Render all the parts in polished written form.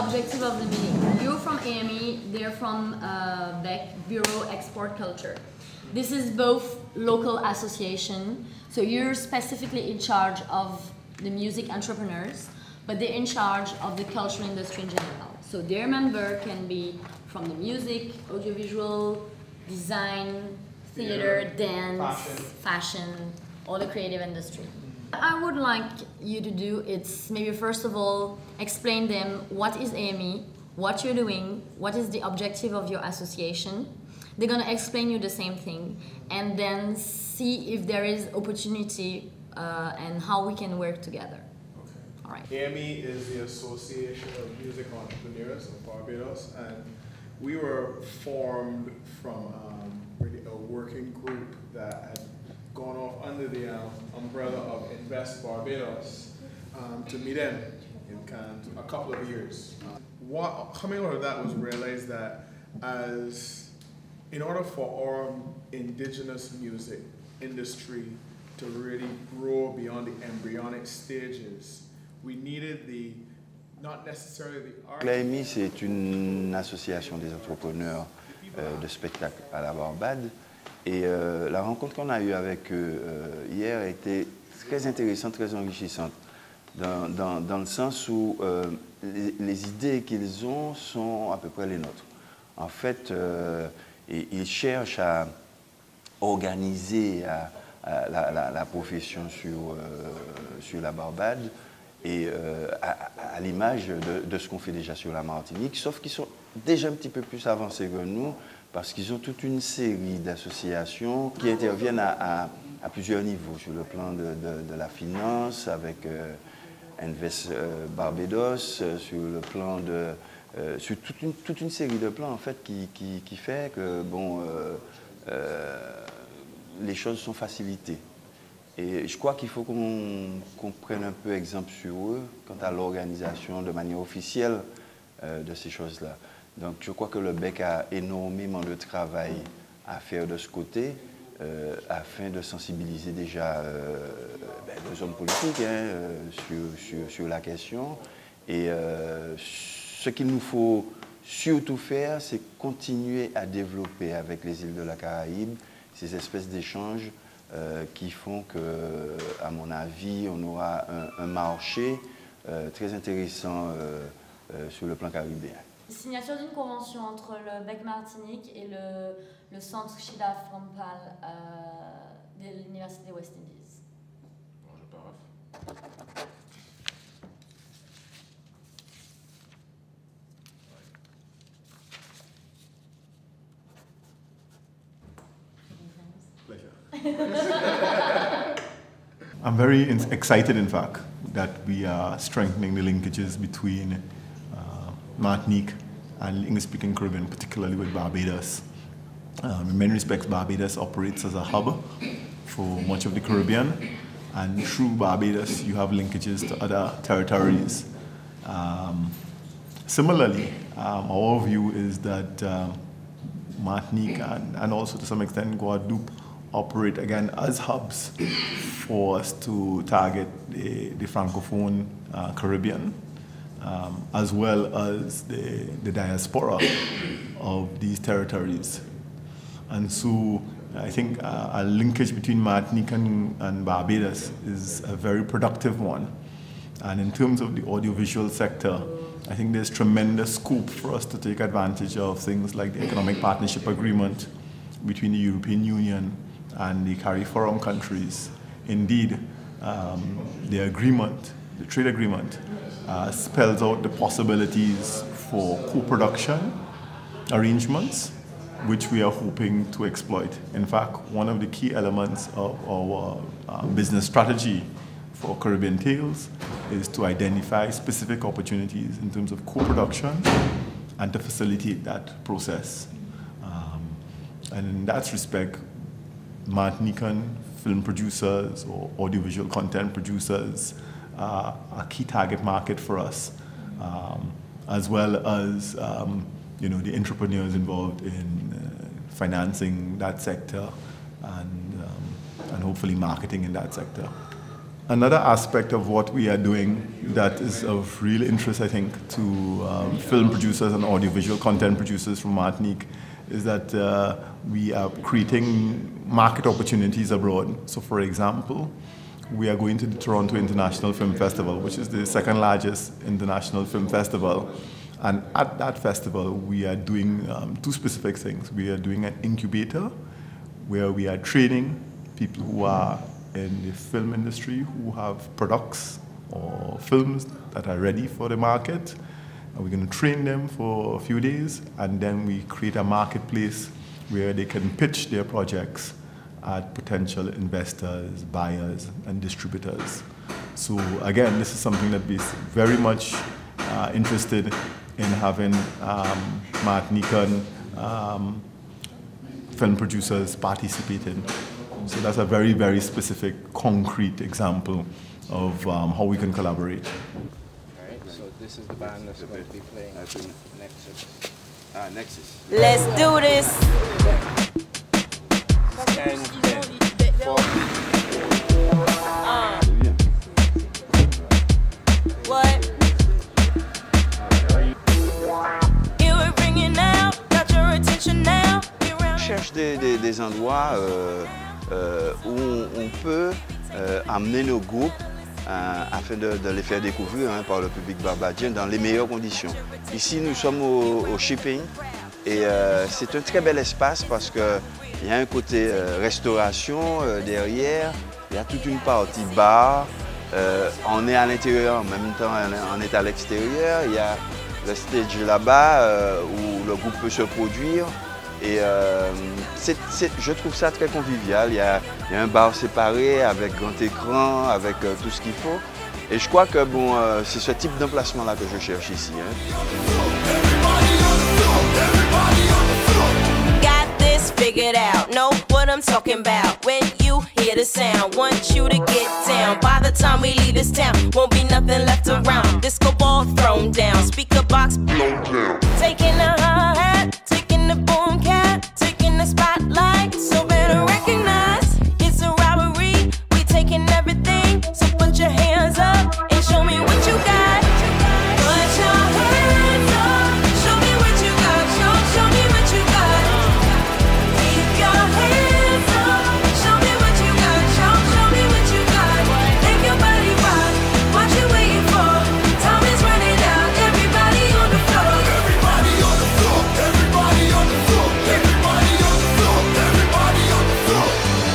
objective of the meeting. You're from AME, they're from BEC, Bureau Export Culture. This is both local association, so you're specifically in charge of the music entrepreneurs, but they're in charge of the culture industry in general. So their member can be from the music, audiovisual, design, theater, dance, fashion, all the creative industry. I would like you to do is maybe first of all explain them what is AME, what you're doing, what is the objective of your association. They're going to explain you the same thing and then see if there is opportunity and how we can work together. Okay. All right. AME is the Association of Music Entrepreneurs of Barbados, and we were formed from really a working group that had gone off under the umbrella of Invest Barbados to meet in Cannes a couple of years. Coming out of that was realized that in order for our indigenous music industry to really grow beyond the embryonic stages, we needed not necessarily the art. L'AMI, c'est une association des entrepreneurs de spectacle à la Barbade. Et la rencontre qu'on a eue avec eux hier a été très intéressante, très enrichissante, dans le sens où les idées qu'ils ont sont à peu près les nôtres. En fait, ils cherchent à organiser la profession sur la Barbade et à l'image de ce qu'on fait déjà sur la Martinique, sauf qu'ils sont déjà un petit peu plus avancés que nous, parce qu'ils ont toute une série d'associations qui interviennent à plusieurs niveaux, sur le plan de la finance, avec Invest Barbados, sur le plan sur toute une série de plans en fait qui fait que bon, les choses sont facilitées. Et je crois qu'il faut qu'on prenne un peu exemple sur eux quant à l'organisation de manière officielle de ces choses-là. Donc je crois que le BEC a énormément de travail à faire de ce côté afin de sensibiliser déjà les hommes politiques sur la question. Et ce qu'il nous faut surtout faire, c'est continuer à développer avec les îles de la Caraïbe ces espèces d'échanges qui font que, à mon avis, on aura un marché très intéressant sur le plan caribéen. Signature d'une convention entre le BEC Martinique et le centre Shida Frompal de l'Université West Indies. Bon, je pars. I'm very excited, in fact, that we are strengthening the linkages between Martinique and English-speaking Caribbean, particularly with Barbados. In many respects, Barbados operates as a hub for much of the Caribbean, and through Barbados, you have linkages to other territories. Similarly, our view is that Martinique and also to some extent Guadeloupe operate again as hubs for us to target the Francophone Caribbean, as well as the diaspora of these territories. And so I think a linkage between Martinique and Barbados is a very productive one. And in terms of the audiovisual sector, I think there's tremendous scope for us to take advantage of things like the Economic Partnership Agreement between the European Union and the CARIFORUM countries. Indeed, the trade agreement, spells out the possibilities for co-production arrangements, which we are hoping to exploit. In fact, one of the key elements of our business strategy for Caribbean Tales is to identify specific opportunities in terms of co-production and to facilitate that process. And in that respect, Martinican film producers or audiovisual content producers are a key target market for us, as well as the entrepreneurs involved in financing that sector and hopefully marketing in that sector. Another aspect of what we are doing that is of real interest, I think, to film producers and audiovisual content producers from Martinique is that we are creating market opportunities abroad. So for example, we are going to the Toronto International Film Festival, which is the second largest international film festival. And at that festival, we are doing two specific things. We are doing an incubator where we are training people who are in the film industry who have products or films that are ready for the market. And we're going to train them for a few days, and then we create a marketplace where they can pitch their projects at potential investors, buyers, and distributors. So again, this is something that we're very much interested in having Martinican film producers participating. So that's a very, very specific, concrete example of how we can collaborate. All right, so this is the band that's going to be playing Nexus. Nexus. Let's do this. And What? You were bringing out, got your attention now. On cherche des endroits où on peut amener nos groupes afin de les faire découvrir par le public barbadien dans les meilleures conditions. Ici, nous sommes au Shipping et c'est un très bel espace parce qu'il y a un côté restauration derrière, il y a toute une partie bar, on est à l'intérieur, en même temps on est à l'extérieur, il y a le stage là-bas où le groupe peut se produire. Et je trouve ça très convivial. Il y a un bar séparé avec grand écran, avec tout ce qu'il faut. Et je crois que bon, c'est ce type d'emplacement-là que je cherche ici. Got this figured out, know what I'm talking about. When you hear the sound, want you to get down. By the time we leave this town, won't be nothing left around. Disco ball thrown down, speaker box blown down. Taking a hi-hat, taking the boom cat, taking the spotlight. So better recognize it's a robbery. We taking everything, so put your hands up and show me what you got. Put your hands up, show me what you got. Show me what you got. Keep your hands up, show me what you got. Show me what you got. Make your body rock, what you waiting for? Time is running out, everybody on the floor. Everybody on the floor, everybody on the floor, everybody on the floor, everybody on the floor.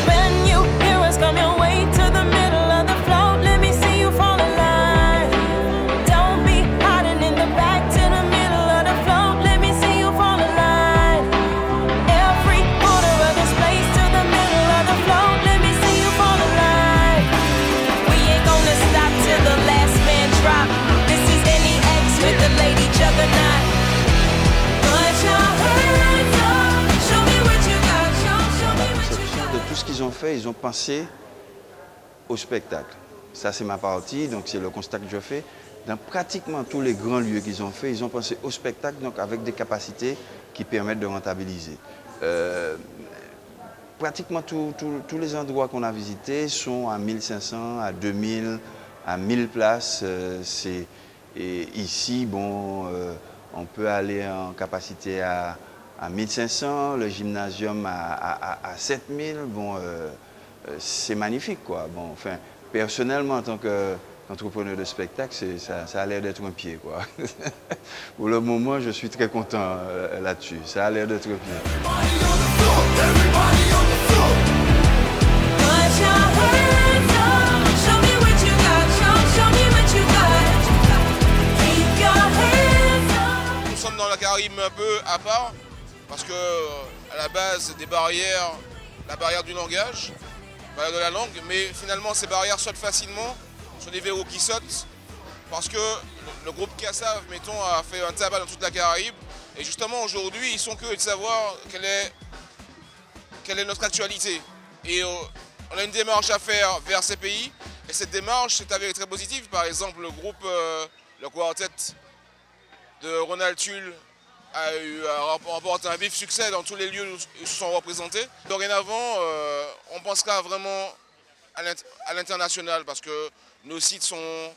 When you hear us come your way to the middle of the floor, let me see you fall in line. Don't be hiding in the back to the middle of the floor, let me see you fall in line. Every corner of this place to the middle of the floor, let me see you fall in line. We ain't gonna stop till the last man drop. This is NEX with the lady juggernaut. Put your hands up, show me what you got. Show me what you got. De tout ce qu'ils ont fait, ils ont pensé au spectacle. Ça, c'est ma partie, donc c'est le constat que je fais. Dans pratiquement tous les grands lieux qu'ils ont fait, ils ont pensé au spectacle, donc avec des capacités qui permettent de rentabiliser. Pratiquement tous les endroits qu'on a visités sont à 1500, à 2000, à 1000 places. Et ici, bon, on peut aller en capacité à 1500, le gymnasium à 7000. Bon, c'est magnifique, quoi. Bon, enfin, personnellement, en tant qu'entrepreneur de spectacle, ça a l'air d'être un pied, quoi. Pour le moment, je suis très content là-dessus. Ça a l'air d'être un pied. Put your hands up, show me what you got. Show me what you got. Keep your hands up. Nous sommes dans la Caraïbe un peu à part, parce que à la base des barrières, la barrière du langage, la barrière de la langue, mais finalement ces barrières sautent facilement, sont des verrous qui sautent, parce que le groupe Kassav, mettons, a fait un tabac dans toute la Caraïbe, et justement aujourd'hui ils sont curieux de savoir quelle est notre actualité. Et on a une démarche à faire vers ces pays, et cette démarche s'est avérée très positive. Par exemple, le groupe, le quartet de Ronald Tulle a remporté un vif succès dans tous les lieux où ils se sont représentés. Dorénavant, on pensera vraiment à l'international parce que nos sites sont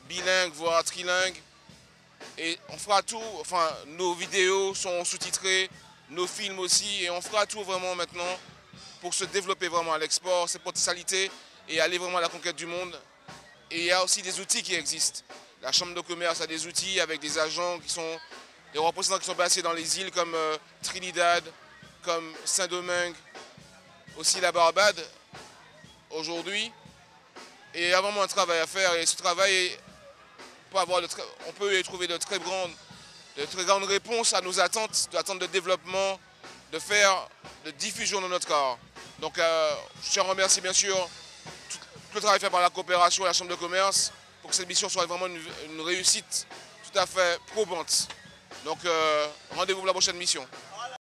bilingues, voire trilingues. Et on fera tout, enfin nos vidéos sont sous-titrées, nos films aussi, et on fera tout vraiment maintenant pour se développer vraiment à l'export, ses potentialités et aller vraiment à la conquête du monde. Et il y a aussi des outils qui existent. La Chambre de commerce a des outils avec des agents qui sont, des représentants qui sont passés dans les îles comme Trinidad, comme Saint-Domingue, aussi la Barbade aujourd'hui. Et il y a vraiment un travail à faire et ce travail on peut y trouver de très grandes réponses à nos attentes de développement, de diffusion de notre art. Donc je tiens à remercier bien sûr tout le travail fait par la coopération et la Chambre de commerce pour que cette mission soit vraiment une réussite tout à fait probante. Donc rendez-vous pour la prochaine mission.